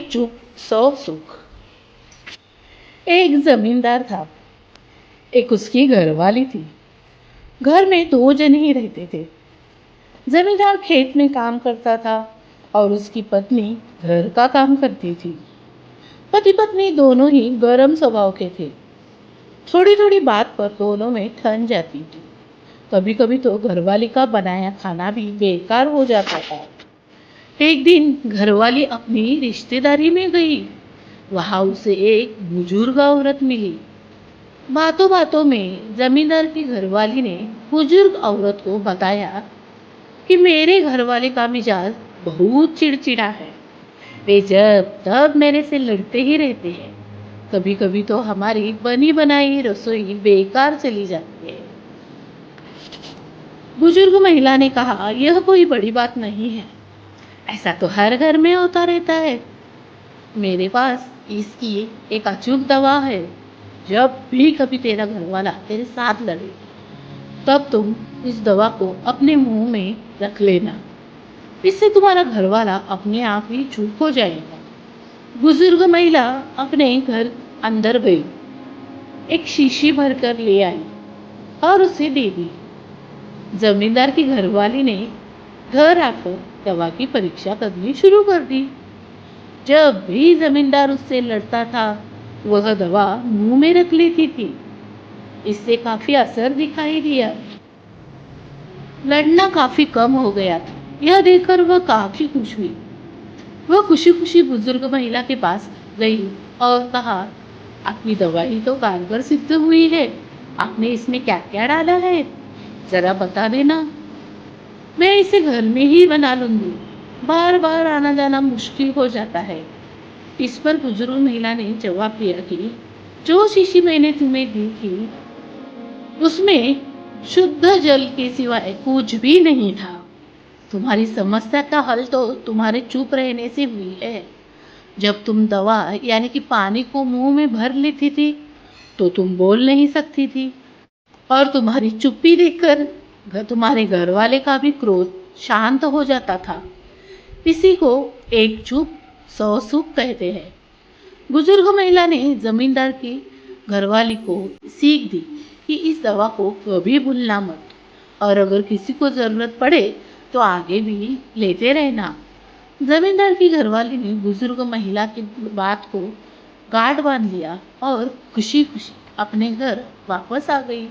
चुप सौ सुख। एक जमींदार था। एक उसकी घरवाली थी। घर में दो जन ही रहते थे। जमींदार खेत में काम करता था और उसकी पत्नी घर का काम करती थी। पति पत्नी दोनों ही गर्म स्वभाव के थे। थोड़ी थोड़ी बात पर दोनों में ठन जाती थी। कभी कभी तो घरवाली का बनाया खाना भी बेकार हो जाता था। एक दिन घरवाली अपनी रिश्तेदारी में गई। वहां उसे एक बुजुर्ग औरत मिली। बातों बातों में जमींदार की घरवाली ने बुजुर्ग औरत को बताया कि मेरे घरवाले का मिजाज बहुत चिड़चिड़ा है। वे जब तब मेरे से लड़ते ही रहते हैं। कभी कभी तो हमारी बनी बनाई रसोई बेकार चली जाती है। बुजुर्ग महिला ने कहा, यह कोई बड़ी बात नहीं है। ऐसा तो हर घर में होता रहता है। मेरे पास इसकी एक अचूक दवा है। जब भी कभी तेरा घरवाला तेरे साथ लड़े, तब तुम इस दवा को अपने मुंह में रख लेना। इससे तुम्हारा घरवाला अपने आप ही चुप हो जाएगा। बुजुर्ग महिला अपने घर अंदर गई, एक शीशी भरकर ले आई और उसे दे दी। जमींदार की घरवाली ने घर आकर दवा की परीक्षा करनी शुरू कर दी। जब भी जमींदार उससे लड़ता था, वह दवा मुंह में रख लेती थी। इससे काफी असर दिखाई दिया। लड़ना काफी कम हो गया था। यह देखकर वह काफी खुश हुई। वह खुशी खुशी बुजुर्ग महिला के पास गई और कहा, आपकी दवाई तो कारगर सिद्ध हुई है। आपने इसमें क्या क्या डाला है, जरा बता देना। मैं इसे घर में ही बना लूंगी। बार बार आना जाना मुश्किल हो जाता है। इस पर बुजुर्ग महिला ने जवाब दिया कि जो शीशी मैंने तुम्हें दी थी, उसमें शुद्ध जल के सिवाय कुछ भी नहीं था। तुम्हारी समस्या का हल तो तुम्हारे चुप रहने से हुई है। जब तुम दवा यानी कि पानी को मुंह में भर लेती थी, तो तुम बोल नहीं सकती थी। और तुम्हारी चुप्पी देखकर तुम्हारे घर वाले का भी क्रोध शांत हो जाता था। इसी को एक चुप सौ सुख कहते हैं। बुजुर्ग महिला ने जमींदार की घरवाली को सीख दी कि इस दवा को कभी भूलना मत, और अगर किसी को जरूरत पड़े तो आगे भी लेते रहना। जमींदार की घरवाली ने बुजुर्ग महिला की बात को गांठ बांध लिया और खुशी खुशी अपने घर वापस आ गई।